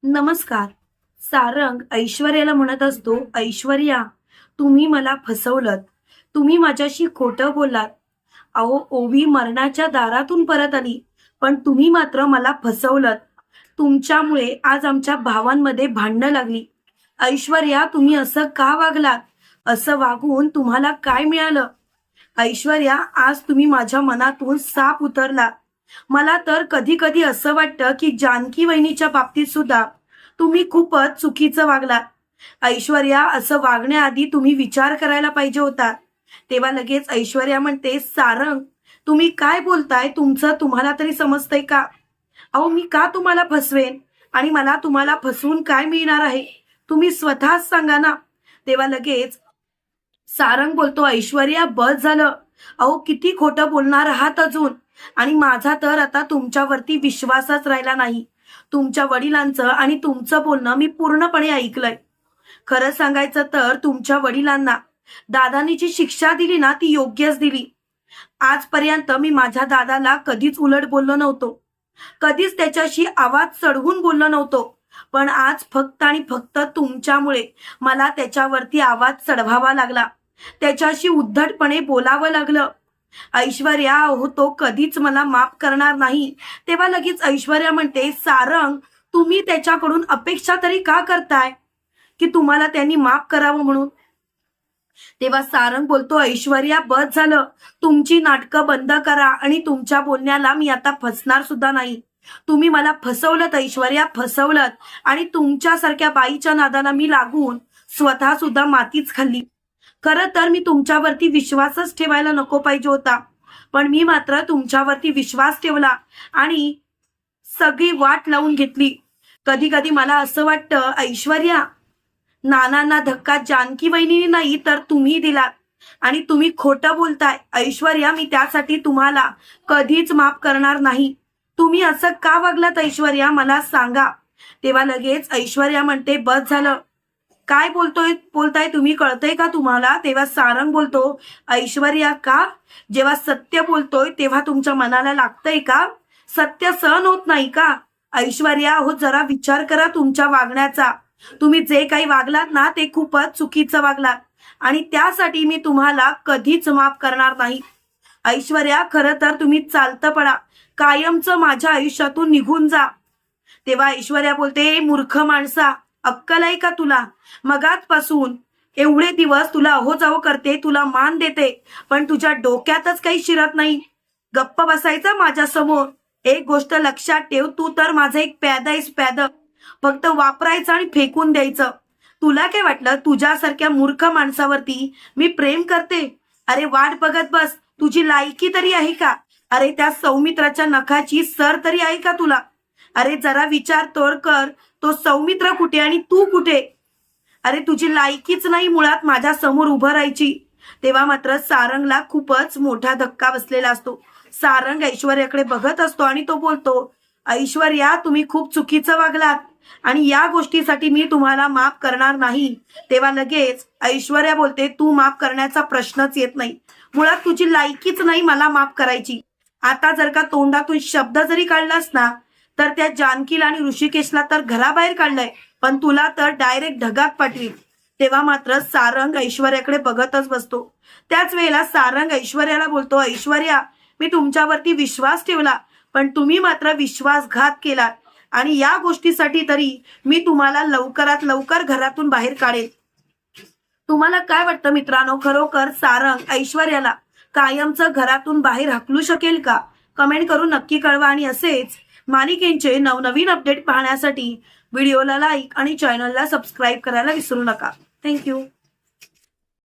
नमस्कार. सारंग ऐश्वर्याला म्हणत असतो, ऐश्वर्या, तुम्ही मला फसवलत. तुम्ही माझ्याशी खोटं बोललात. अहो, ओवी मरणाच्या दारातून परत आली, पण तुम्ही मात्र मला फसवलत. तुमच्यामुळे आज आमच्या भावांमध्ये भांडणं लागली. ऐश्वर्या, तुम्ही असं का वागलात? असं वागून तुम्हाला काय मिळालं? ऐश्वर्या, आज तुम्ही माझ्या मनातून साप उतरला. मला तर कधी कधी असं वाटतं की जानकी वहिनीच्या बाबतीत सुद्धा तुम्ही खूपच चुकीचं वागलात. ऐश्वर्या, असं वागण्याआधी तुम्ही विचार करायला पाहिजे होता. तेव्हा लगेच ऐश्वर्या म्हणते, सारंग, तुम्ही काय बोलताय? तुमचं तुम्हाला तरी समजतंय का? अहो, मी का तुम्हाला फसवेन? आणि मला तुम्हाला फसवून काय मिळणार आहे? तुम्ही स्वतःच सांगा ना. तेव्हा लगेच सारंग बोलतो, ऐश्वर्या, बस झालं. अहो, किती खोटं बोलणार आहात अजून. आणि माझा तर आता तुमच्यावरती विश्वासच राहिला नाही. तुमच्या वडिलांचं आणि तुमचं बोलणं मी पूर्णपणे ऐकलंय. खरं सांगायचं तर तुमच्या वडिलांना दादानी जी शिक्षा दिली ना, ती योग्यच दिली. आजपर्यंत मी माझ्या दादाला कधीच उलट बोललो नव्हतो. कधीच त्याच्याशी आवाज चढवून बोललो नव्हतो. पण आज फक्त आणि फक्त तुमच्यामुळे मला त्याच्यावरती आवाज चढवावा लागला. त्याच्याशी उद्धटपणे बोलावं लागलं. ऐश्वर्या, हो, तो कधीच मला माफ करणार नाही. तेव्हा लगेच ऐश्वर्या म्हणते, सारंग, तुम्ही त्याच्याकडून अपेक्षा तरी का करताय की तुम्हाला त्यांनी माफ करावं म्हणून? तेव्हा सारंग बोलतो, ऐश्वर्या, बस झालं. तुमची नाटकं बंद करा आणि तुमच्या बोलण्याला मी आता फसणार सुद्धा नाही. तुम्ही मला फसवलत ऐश्वर्या, फसवलत. आणि तुमच्यासारख्या बाईच्या नादाला मी लागून स्वतः सुद्धा मातीच खाल्ली. खरं तर मी तुमच्यावरती विश्वासच ठेवायला नको पाहिजे होता, पण मी मात्र तुमच्यावरती विश्वास ठेवला आणि सगळी वाट लावून घेतली. कधी कधी मला असं वाटतं, ऐश्वर्या, नानांना धक्का जानकी वहिनीने नाही तर तुम्ही दिलात. आणि तुम्ही खोटं बोलताय. ऐश्वर्या, मी त्यासाठी तुम्हाला कधीच माफ करणार नाही. तुम्ही असं का वागलात ऐश्वर्या, मला सांगा. तेव्हा लगेच ऐश्वर्या म्हणते, बस झालं. काय बोलताय तुम्ही, कळतंय का तुम्हाला? तेव्हा सारंग बोलतो, ऐश्वर्या, का? जेव्हा सत्य बोलतोय तेव्हा तुमच्या मनाला लागतंय का? सत्य सहन होत नाही का? ऐश्वर्या, हो, जरा विचार करा तुमच्या वागण्याचा. तुम्ही जे काही वागलात ना, ते खूपच चुकीचं वागलात. आणि त्यासाठी मी तुम्हाला कधीच माफ करणार नाही. ऐश्वर्या, खरं तर तुम्ही चालतं पडा. कायमचं माझ्या आयुष्यातून निघून जा. तेव्हा ऐश्वर्या बोलते, मूर्ख माणसा, अक्कल आहे का तुला? मगाचपासून एवढे दिवस तुला अहो जाओ करते, तुला मान देते, पण तुझ्या डोक्यातच काही शिरत नाही. गप्प बसायचं माझ्या समोर. एक गोष्ट लक्षात ठेव, तू तर माझं एक प्याद आहेस, प्याद. फक्त वापरायचं आणि फेकून द्यायचं. तुला काय वाटलं तुझ्यासारख्या मूर्ख माणसावरती मी प्रेम करते? अरे, वाट बघत बस. तुझी लायकी तरी आहे का? अरे, त्या सौमित्राच्या नखाची सर तरी आहे का तुला? अरे, जरा विचार तर कर, तो सौमित्र कुठे आणि तू कुठे? अरे, तुझी लायकीच नाही मुळात माझ्या समोर उभं राहायची. तेव्हा मात्र सारंगला खूपच मोठा धक्का बसलेला असतो. सारंग ऐश्वर्याकडे बघत असतो आणि तो बोलतो, ऐश्वर्या, तुम्ही खूप चुकीचं वागलात आणि या गोष्टीसाठी मी तुम्हाला माफ करणार नाही. तेव्हा लगेच ऐश्वर्या बोलते, तू माफ करण्याचा प्रश्नच येत नाही. मुळात तुझी लायकीच नाही मला माफ करायची. आता जर का तोंडातून शब्द जरी काढलास ना, तर त्या जानकीला आणि ऋषिकेशला तर घराबाहेर काढलंय, पण तुला तर डायरेक्ट ढगात पाठवी. तेव्हा मात्र सारंग ऐश्वर्याकडे बघतच बसतो. त्याच वेळेला सारंग ऐश्वर्याला बोलतो, ऐश्वर्या, मी तुमच्यावरती विश्वास ठेवला, पण तुम्ही मात्र विश्वासघात केलात. आणि या गोष्टीसाठी तरी मी तुम्हाला लवकरात लवकर घरातून बाहेर काढेल. तुम्हाला काय वाटतं मित्रांनो, खरोखर सारंग ऐश्वर्याला कायमचं घरातून बाहेर हाकलू शकेल का? कमेंट करून नक्की कळवा. आणि असेच मालिकेंचे नवनवीन अपडेट पाहण्यासाठी व्हिडिओला लाईक आणि चॅनलला सबस्क्राईब करायला विसरू नका. थँक्यू.